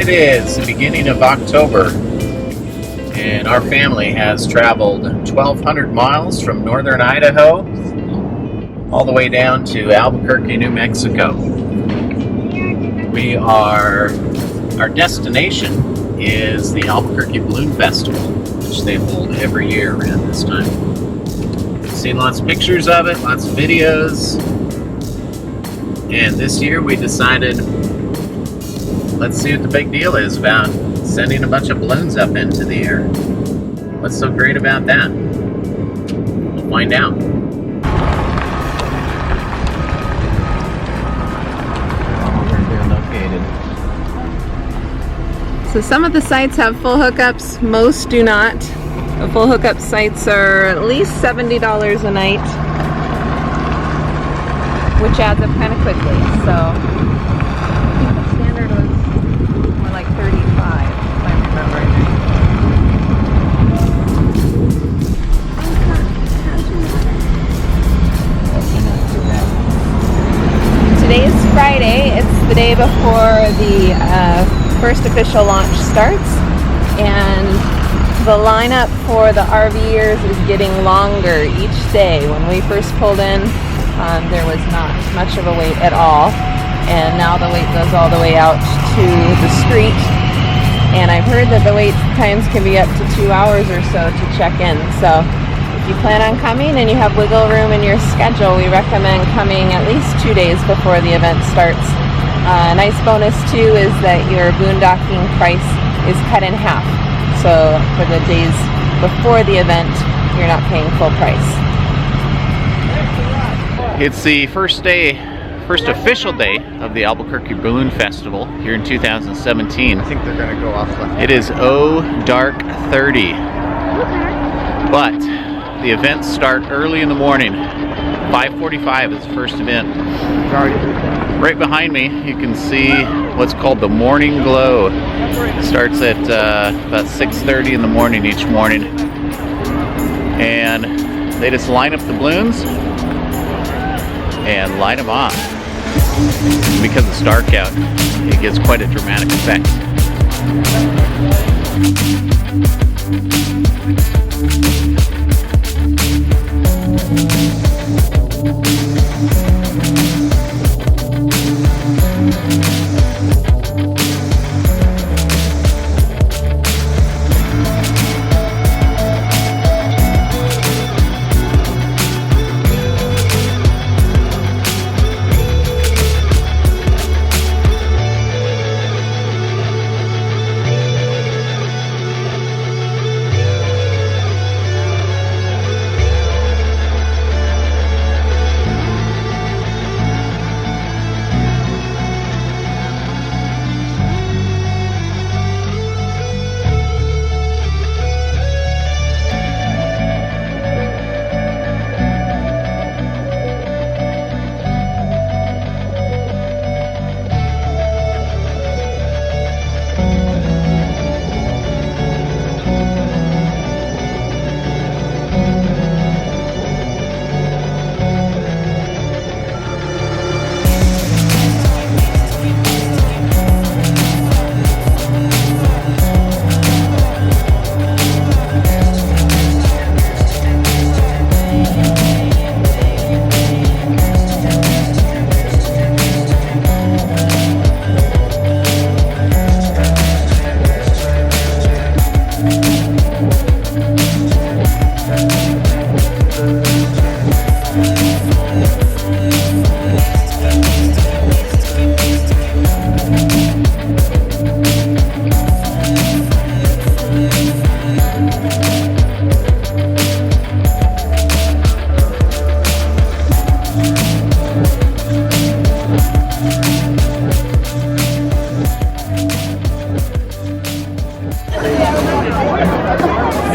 It is the beginning of October, and our family has traveled 1,200 miles from northern Idaho all the way down to Albuquerque, New Mexico. Our destination is the Albuquerque Balloon Festival, which they hold every year around this time. You've seen lots of pictures of it, lots of videos, and this year we decided, let's see what the big deal is about sending a bunch of balloons up into the air. What's so great about that? We'll find out. Where they're located. So some of the sites have full hookups, most do not. The full hookup sites are at least $70 a night, which adds up kind of quickly. So like 35, if I remember right. Today is Friday. It's the day before the first official launch starts, and the lineup for the RVers is getting longer each day. When we first pulled in, there was not much of a wait at all, and now the wait goes all the way out to the street, and I've heard that the wait times can be up to 2 hours or so to check in. So if you plan on coming and you have wiggle room in your schedule, we recommend coming at least 2 days before the event starts. A nice bonus too is that your boondocking price is cut in half. So for the days before the event, you're not paying full price. It's the first official day of the Albuquerque Balloon Festival here in 2017. I think they're gonna go off the... It is dark 30, but the events start early in the morning. 5:45 is the first event. Right behind me, you can see what's called the morning glow. It starts at about 6:30 in the morning each morning, and they just line up the balloons and light them off. Because it's dark out, it gives quite a dramatic effect.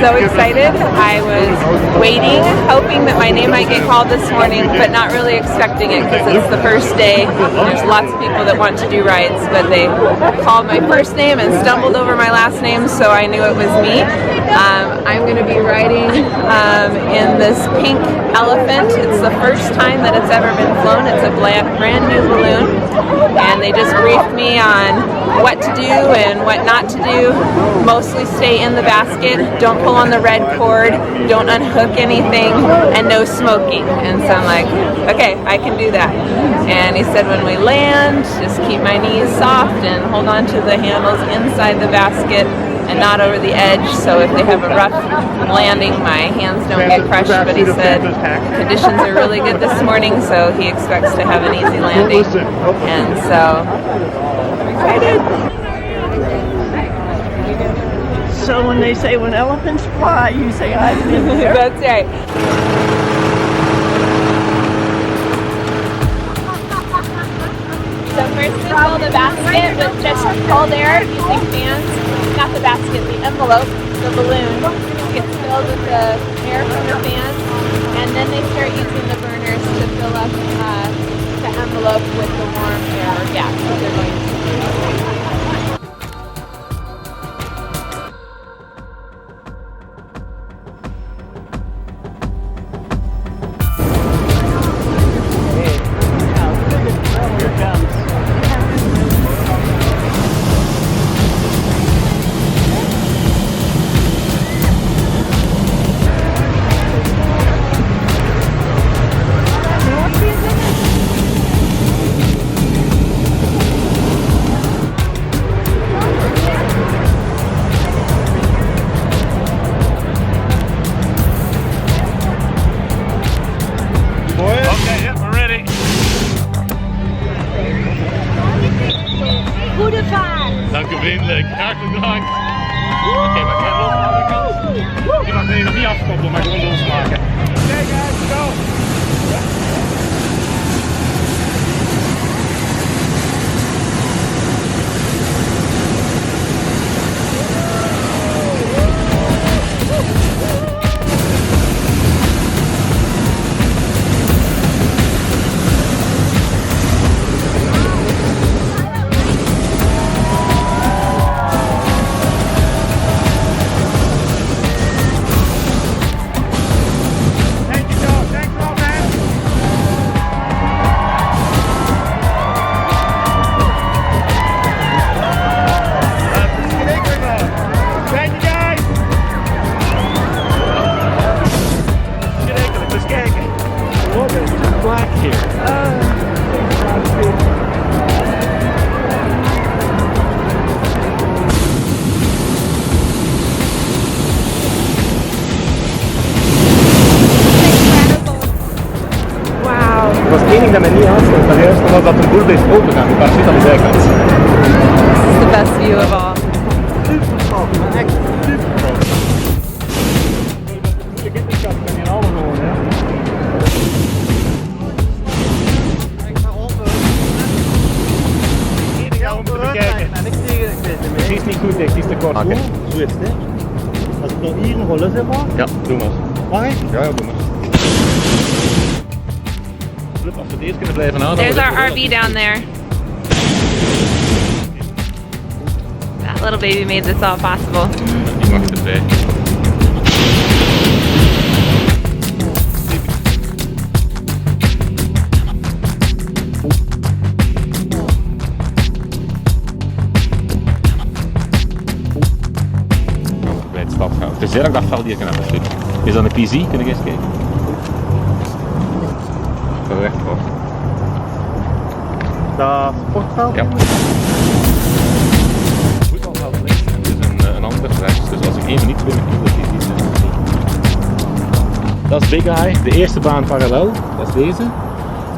so excited. I was waiting, hoping that my name might get called this morning, but not really expecting it because it's the first day. There's lots of people that want to do rides, but they called my first name and stumbled over my last name, so I knew it was me. I'm going to be riding in this pink elephant. It's the first time that it's ever been flown. It's a brand new balloon, and they just briefed me on what to do and what not to do. Mostly stay in the basket, don't pull on the red cord, don't unhook anything, and no smoking. And so I'm like, okay, I can do that. And he said when we land, just keep my knees soft and hold on to the handles inside the basket and not over the edge, so if they have a rough landing, my hands don't get crushed. But he said conditions are really good this morning, so he expects to have an easy landing. And so I'm excited. So when they say when elephants fly, you say I've been there. That's right. So first we fill the basket with just cold air using fans. Not the basket, the envelope, the balloon gets filled with the air from the fans, and then they start using the burners to fill up the envelope with the warm air or gas that they're going to use. Dank u vriendelijk, hartelijk bedankt. Oké, maar ik ga los aan de kant. Je mag me nog niet afkoppelen, maar gewoon losmaken. Oké guys, go! Dat men niet aanstond, maar juist omdat dat de boel bleef open gaan, die parachute aan de zijkant. This is the best view of all. Super tof, echt super tof. Je kent die kat, ik ben hier alle gewoon, ja. Ik ga open. Ik ga om te bekijken. En ik tegen het. Die is niet goed dicht, die is te kort. Oké. Zo is het, hè. Als ik nog hier een rollen zeg maar. Ja, doe maar. Mag ik? Ja, doe maar. Als we deze kunnen blijven aan. There's our RV down there. That little baby made this all possible. Die mag erbij. Bij het stadhout. Het is heel erg dat veld hier kan hebben. Is dat een PZ? Kun je eens kijken? Recht vast. Dat sportveld? Ja. Voetbalveld links en dus een ander rechts. Dus als ik 1 minuut 2 minuten is die dat is Big Eye, de eerste baan parallel, dat is deze.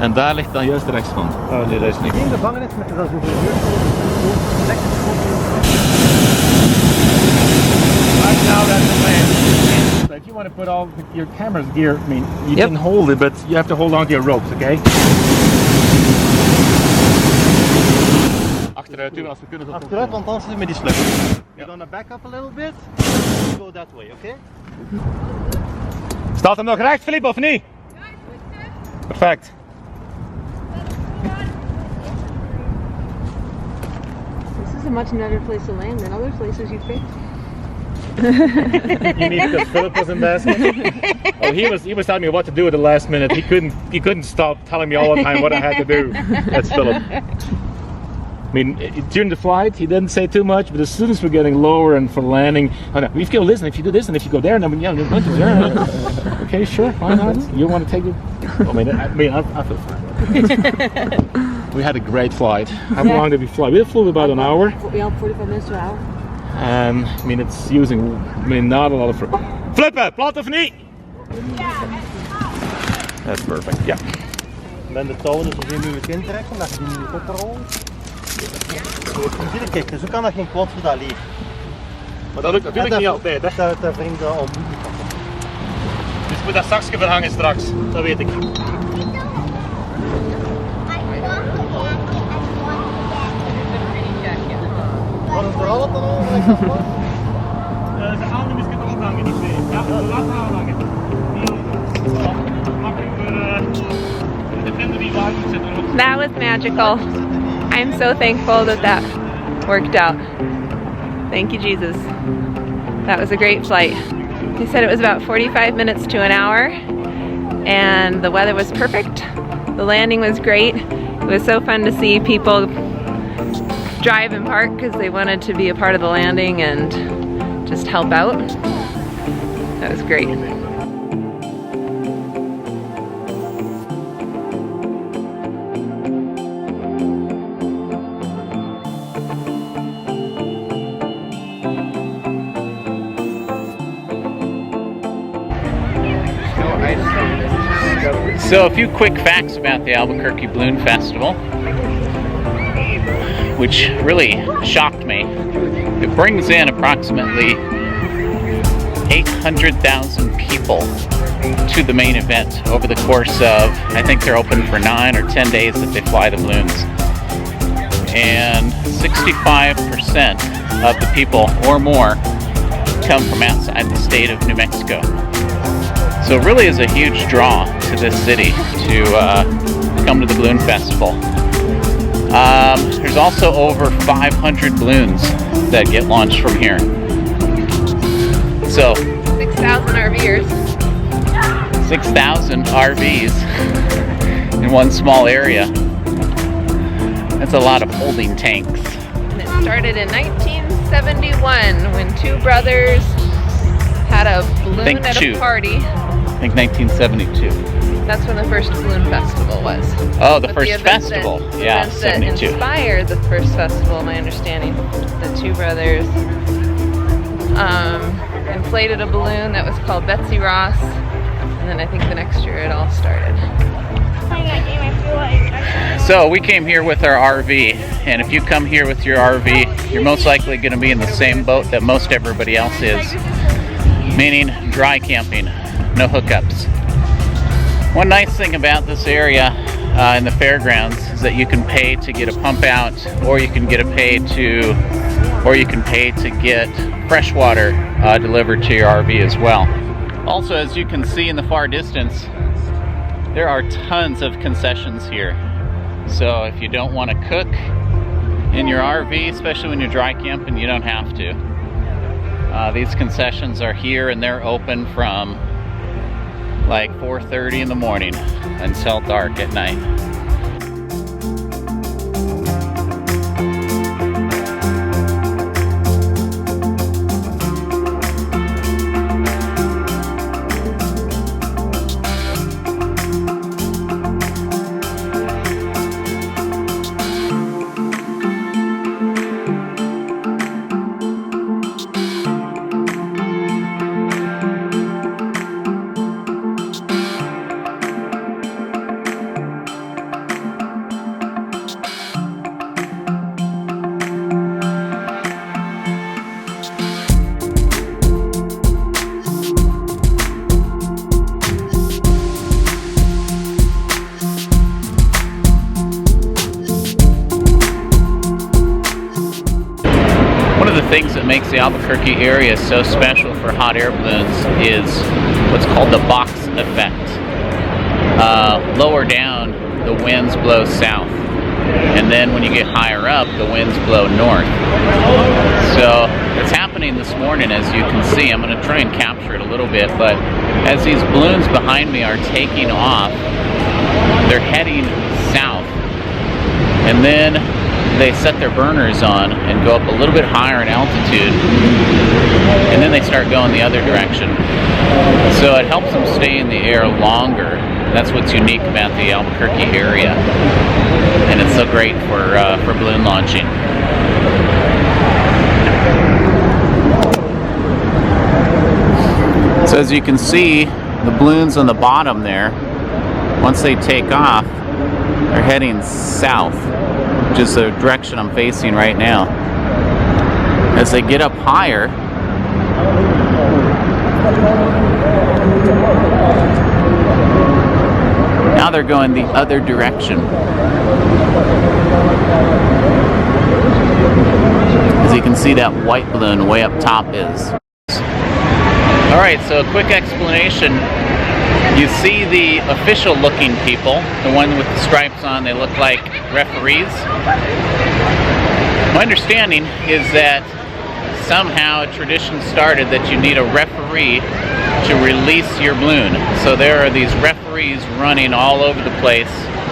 En daar ligt dan juist de rechtsvan. Oh nee, dat is niet. Geen gevangenis met dat is over Right now that's the plan. If you want to put all your camera's gear, I mean, you can hold it, but you have to hold on to your ropes, okay? Achter achteruit doen als we kunnen. Achteruit, want anders zit met die sleutel. We're gonna back up a little bit. Go that way, okay? Staat hem nog recht, Filip, of niet? Perfect. This is a much better place to land than other places you've been. You mean because Philip was in basket? Oh, he was telling me what to do at the last minute. He couldn't stop telling me all the time what I had to do. That's Philip. I mean, during the flight, he didn't say too much, but as soon as we're getting lower and for landing, oh no, if you go listen, if you do this and if you go there, and then yeah, you're going to there. Okay, sure, why not? You want to take it? I feel fine. We had a great flight. How long did we fly? We flew about an hour. Yeah, 45 minutes to an hour. I mean, it's using, not a lot of... Flippen, plat of niet? That's perfect, yeah. Ben de touwen dus als je nu in trekken, dat je die nu oprollen. Kijk, zo kan dat geen kwad voor dat leeg. Maar dat lukt natuurlijk niet altijd, hè? Dat wringt al. Dus ik moet dat zakje verhangen straks. Dat weet ik. Wat is er al dan over? Ze gaan nu misschien ophangen, die twee. Ja, laten aanhangen. Makkelijk voor de vrienden die buiten zitten. That was magical. I'm so thankful that worked out. Thank you, Jesus. That was a great flight. He said it was about 45 minutes to an hour, and the weather was perfect. The landing was great. It was so fun to see people drive and park because they wanted to be a part of the landing and just help out. That was great. So a few quick facts about the Albuquerque Balloon Festival, which really shocked me. It brings in approximately 800,000 people to the main event over the course of, I think they're open for 9 or 10 days that they fly the balloons. And 65% of the people or more come from outside the state of New Mexico. So it really is a huge draw to this city to come to the Balloon Festival. There's also over 500 balloons that get launched from here. So 6,000 RVers. 6,000 RVs in one small area. That's a lot of holding tanks. And it started in 1971 when two brothers had a balloon at a party. I think 1972. That's when the first balloon festival was. Oh, the first festival. Yeah, 72. That inspired the first festival, my understanding. The two brothers inflated a balloon that was called Betsy Ross, and then I think the next year it all started. So we came here with our RV, and if you come here with your RV, you're most likely going to be in the same boat that most everybody else is, meaning dry camping, no hookups. One nice thing about this area in the fairgrounds is that you can pay to get a pump out, or you can pay to get fresh water delivered to your RV as well. Also, as you can see in the far distance, there are tons of concessions here. So if you don't want to cook in your RV, especially when you're dry camping, you don't have to. These concessions are here and they're open from like 4:30 in the morning until dark at night. One of the things that makes the Albuquerque area so special for hot air balloons is what's called the box effect. Lower down, the winds blow south, and then when you get higher up, the winds blow north. So it's happening this morning, as you can see. I'm going to try and capture it a little bit, but as these balloons behind me are taking off, they're heading south, and then they set their burners on and go up a little bit higher in altitude, and then they start going the other direction. So it helps them stay in the air longer. That's what's unique about the Albuquerque area, and it's so great for balloon launching. So as you can see, the balloons on the bottom there, once they take off, they're heading south, which is the direction I'm facing right now. As they get up higher, now they're going the other direction. As you can see, that white balloon way up top is. Alright, so a quick explanation. You see the official looking people, the one with the stripes on, they look like referees. My understanding is that somehow a tradition started that you need a referee to release your balloon. So there are these referees running all over the place,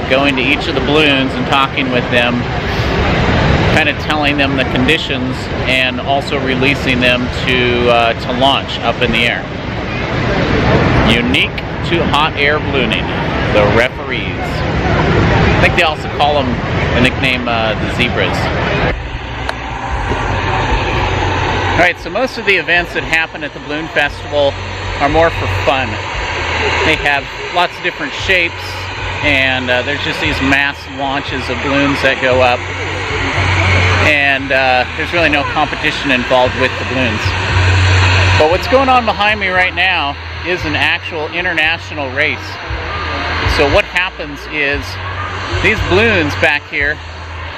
going to each of the balloons and talking with them, kind of telling them the conditions and also releasing them to launch up in the air. Unique to hot air ballooning, the referees. I think they also call them the nickname the zebras. Alright, so most of the events that happen at the Balloon Festival are more for fun. They have lots of different shapes, and there's just these mass launches of balloons that go up, and there's really no competition involved with the balloons. But what's going on behind me right now is an actual international race. So what happens is these balloons back here,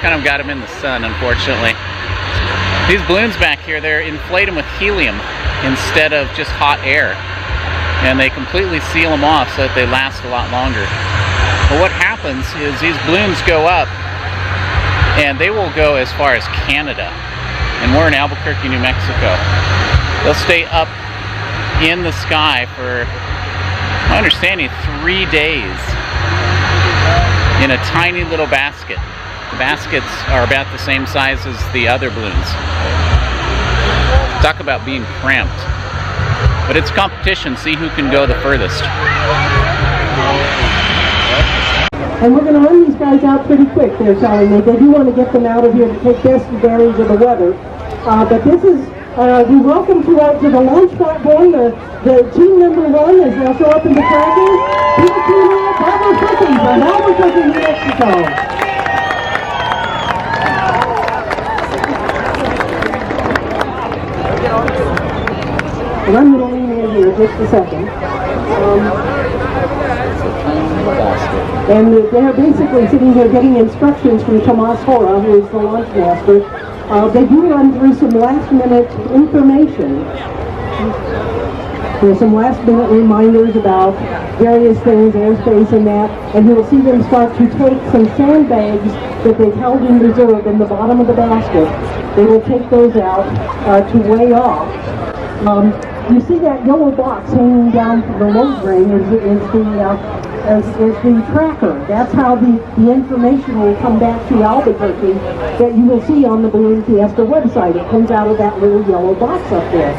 kind of got them in the sun unfortunately. These balloons back here, they're inflated with helium instead of just hot air, and they completely seal them off so that they last a lot longer. But what happens is these balloons go up, and they will go as far as Canada, and we're in Albuquerque, New Mexico. They'll stay up in the sky for, my understanding, 3 days in a tiny little basket. The baskets are about the same size as the other balloons. Talk about being cramped. But it's competition, see who can go the furthest. And we're going to run these guys out pretty quick, they're telling me. They do want to get them out of here to take best advantage of the weather. But this is, we welcome to the launch platform. The team number 1 is now show up in the tracking. Team Albuquerque from Albuquerque, New Mexico. And I'm going to lean in here just a second. And they're basically sitting here getting instructions from Tomas Hora, who is the launch master. They do run through some last-minute information. There's some last-minute reminders about various things, airspace and that, and you'll see them start to take some sandbags that they've held in reserve in the bottom of the basket. They will take those out to weigh off. You see that yellow box hanging down from the load ring is the tracker. That's how the information will come back to Albuquerque that you will see on the Balloon Fiesta website. It comes out of that little yellow box up there.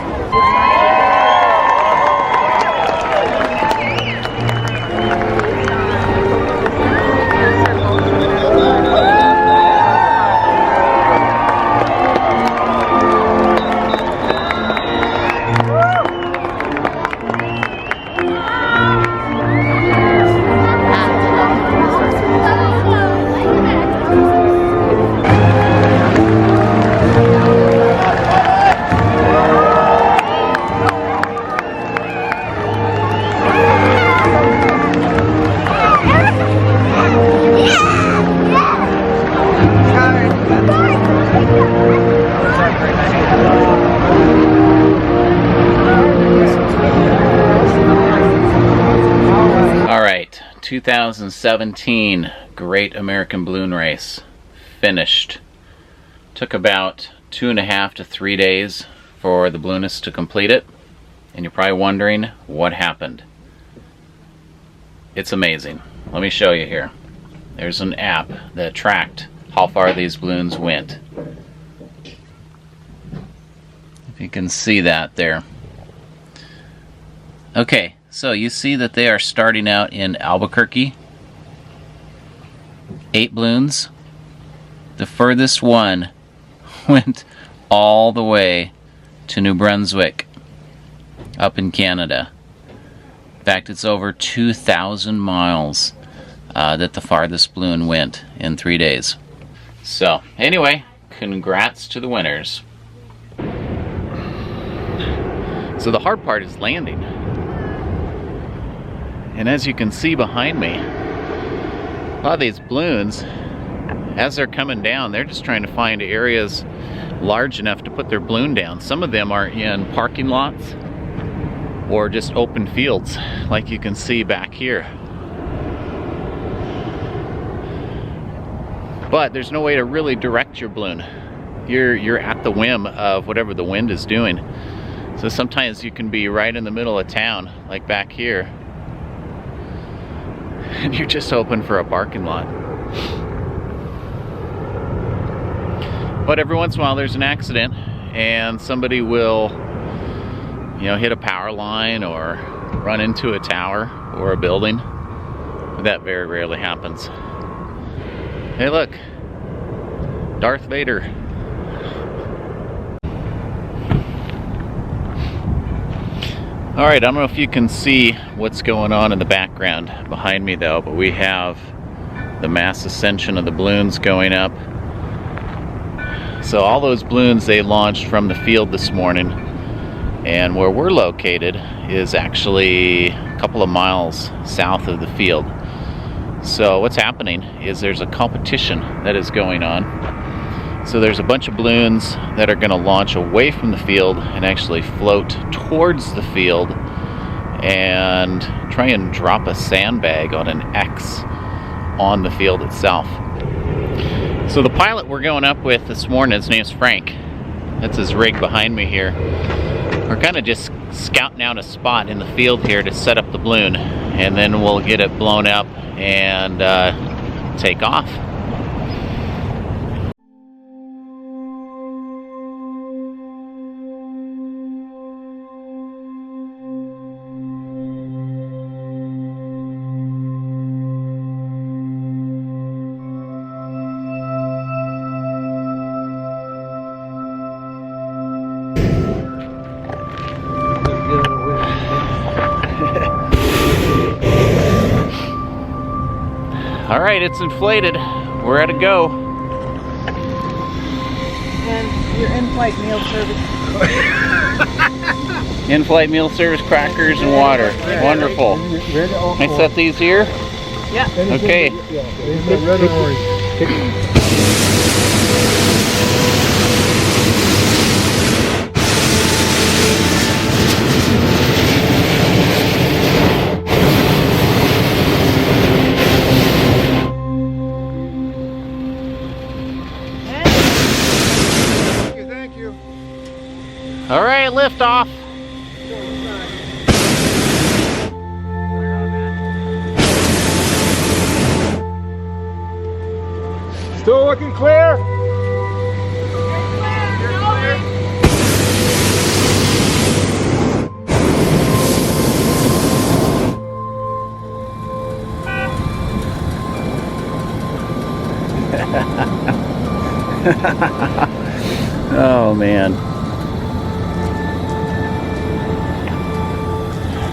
2017 Great American Balloon Race finished. Took about 2.5 to 3 days for the balloonists to complete it. And you're probably wondering what happened. It's amazing. Let me show you here. There's an app that tracked how far these balloons went. If you can see that there. Okay, so you see that they are starting out in Albuquerque. 8 balloons. The furthest one went all the way to New Brunswick, up in Canada. In fact, it's over 2,000 miles that the farthest balloon went in 3 days. So, anyway, congrats to the winners. So the hard part is landing. And as you can see behind me, a lot of these balloons, as they're coming down, they're just trying to find areas large enough to put their balloon down. Some of them are in parking lots or just open fields, like you can see back here. But there's no way to really direct your balloon. You're at the whim of whatever the wind is doing. So sometimes you can be right in the middle of town, like back here, and you're just hoping for a parking lot. But every once in a while there's an accident and somebody will, you know, hit a power line or run into a tower or a building. But that very rarely happens. Hey, look, Darth Vader. All right, I don't know if you can see what's going on in the background behind me though, but we have the mass ascension of the balloons going up. So all those balloons, they launched from the field this morning, and where we're located is actually a couple of miles south of the field. So what's happening is there's a competition that is going on. So there's a bunch of balloons that are going to launch away from the field and actually float towards the field and try and drop a sandbag on an X on the field itself. So the pilot we're going up with this morning, his name's Frank. That's his rig behind me here. We're kind of just scouting out a spot in the field here to set up the balloon, and then we'll get it blown up and take off. All right, it's inflated. We're at a go. And your in-flight meal service. In-flight meal service, crackers, and water. Wonderful. Can I set these here? Yeah. Okay. Red or orange? All right, lift off. Still looking clear? Oh man.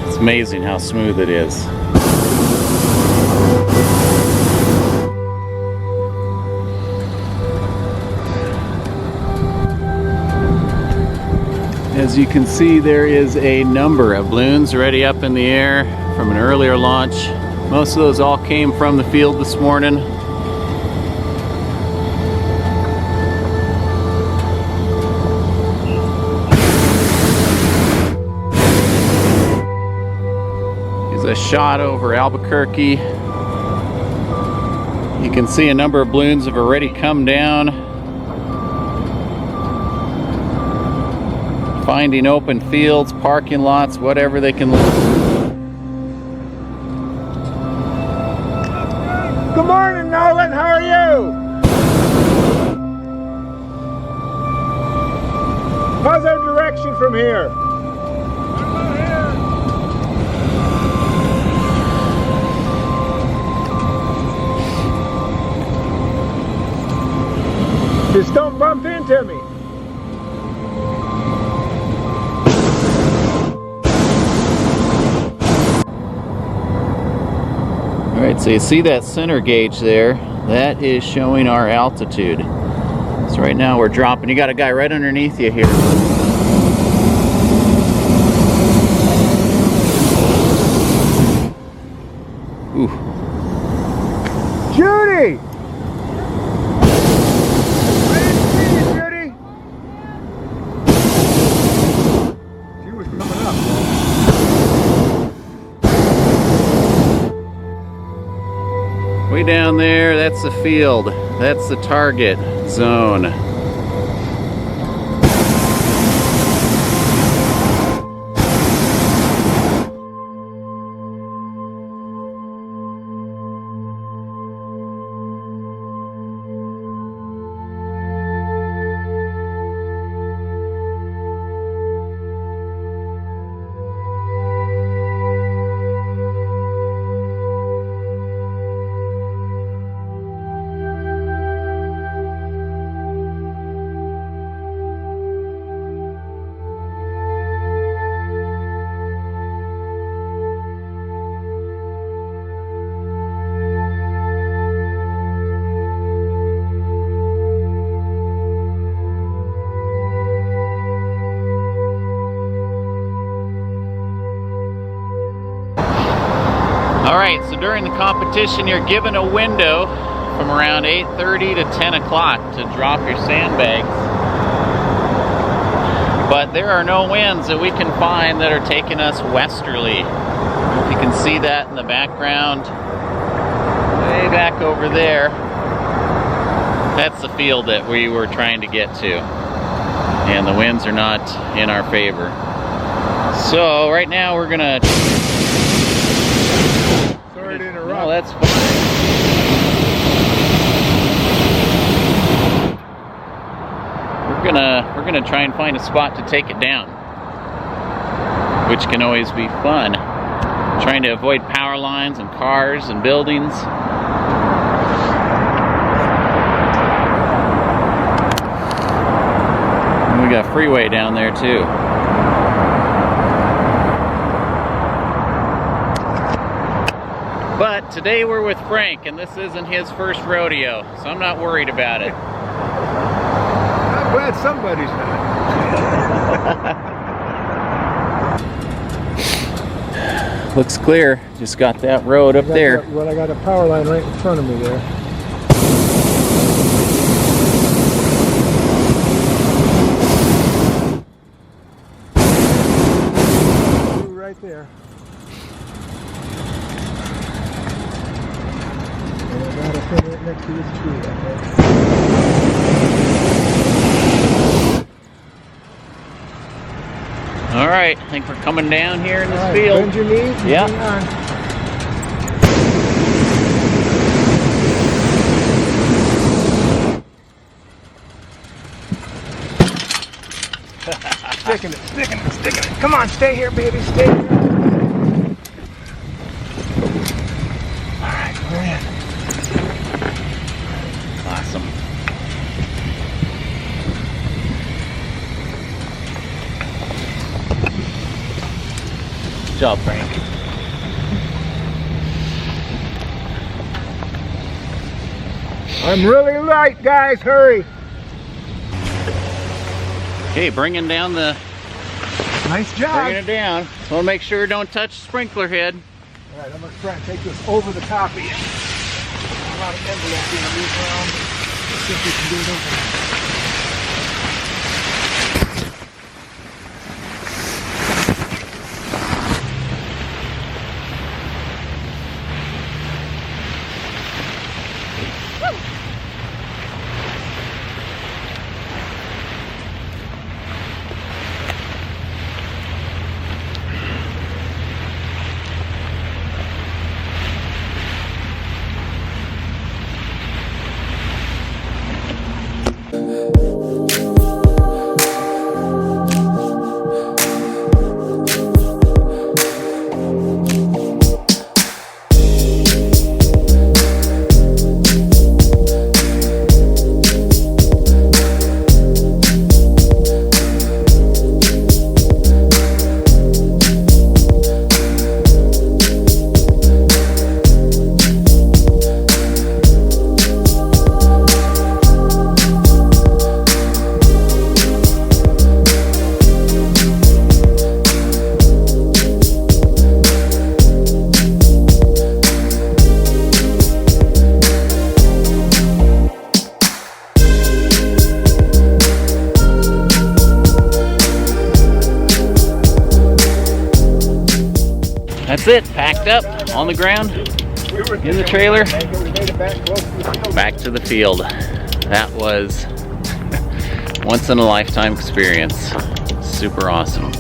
It's amazing how smooth it is. As you can see, there is a number of balloons already up in the air from an earlier launch. Most of those all came from the field this morning. Here's a shot over Albuquerque. You can see a number of balloons have already come down. Finding open fields, parking lots, whatever they can. Good morning, Nolan. How are you? How's our direction from here? Just don't bump into me. All right, so you see that center gauge there? That is showing our altitude. So right now we're dropping. You got a guy right underneath you here. Ooh. Judy! I didn't see you, Judy. She was coming up. Way down there, that's the field. That's the target zone. Alright, so during the competition you're given a window from around 8:30 to 10 o'clock to drop your sandbags. But there are no winds that we can find that are taking us westerly. If you can see that in the background, way back over there, that's the field that we were trying to get to. And the winds are not in our favor. So right now we're gonna... Sorry to interrupt. No, that's fine. We're gonna try and find a spot to take it down, which can always be fun. Trying to avoid power lines and cars and buildings. And we got freeway down there too. But today we're with Frank, and this isn't his first rodeo, so I'm not worried about it. I'm glad somebody's not. Looks clear. Just got that road up there. Well, I got a power line right in front of me there. Right there. And I got a thing right next to this tree right there. All right, I think we're coming down here in this All right, field. bend your knees and Yeah. hang on. Sticking it. Come on, stay here, baby, stay here. All right, we're in. Awesome. Good job, Frank. I'm really light, guys, hurry. Okay, bringing down the, Nice job. bringing it down. So we'll make sure don't touch the sprinkler head. All right, I'm gonna try and take this over the top of you. A lot of envelope being moved around. Let's see if we can do it over. That's it, packed up, on the ground, in the trailer, back to the field. That was once in a lifetime experience. Super awesome.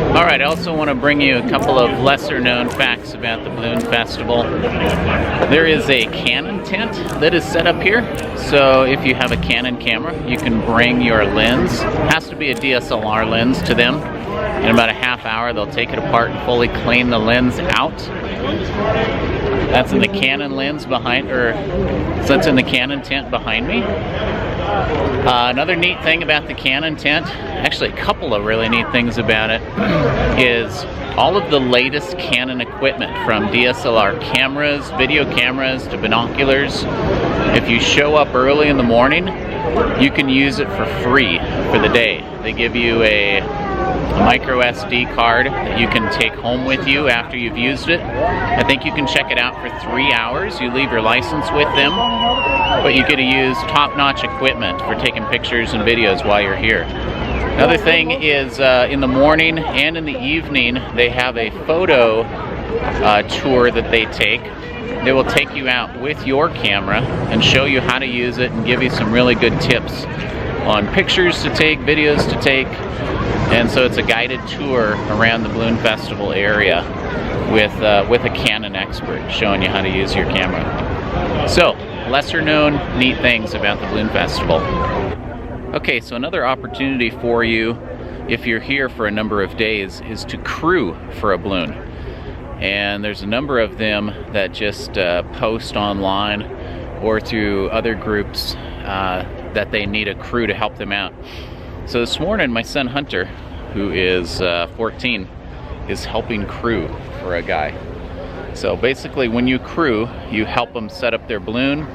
Alright, I also want to bring you a couple of lesser known facts about the Balloon Festival. There is a Canon tent that is set up here, so if you have a Canon camera, you can bring your lens. It has to be a DSLR lens to them. In about a half hour, they'll take it apart and fully clean the lens out. That's in the Canon lens behind, so that's in the Canon tent behind me. Another neat thing about the Canon tent, actually a couple of really neat things about it, is all of the latest Canon equipment, from DSLR cameras, video cameras, to binoculars. If you show up early in the morning, you can use it for free for the day. They give you a micro SD card that you can take home with you after you've used it. I think you can check it out for 3 hours. You leave your license with them, but you get to use top-notch equipment for taking pictures and videos while you're here. Another thing is in the morning and in the evening, they have a photo tour that they take. They will take you out with your camera and show you how to use it and give you some really good tips on pictures to take, videos to take. And so it's a guided tour around the Balloon Festival area with a Canon expert showing you how to use your camera. So, lesser known neat things about the Balloon Festival. Okay, so another opportunity for you, if you're here for a number of days, is to crew for a balloon. And there's a number of them that just post online or through other groups that they need a crew to help them out. So this morning, my son Hunter, who is 14, is helping crew for a guy. So basically, when you crew, you help them set up their balloon,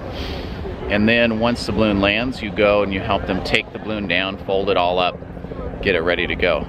and then once the balloon lands, you go and you help them take the balloon down, fold it all up, get it ready to go.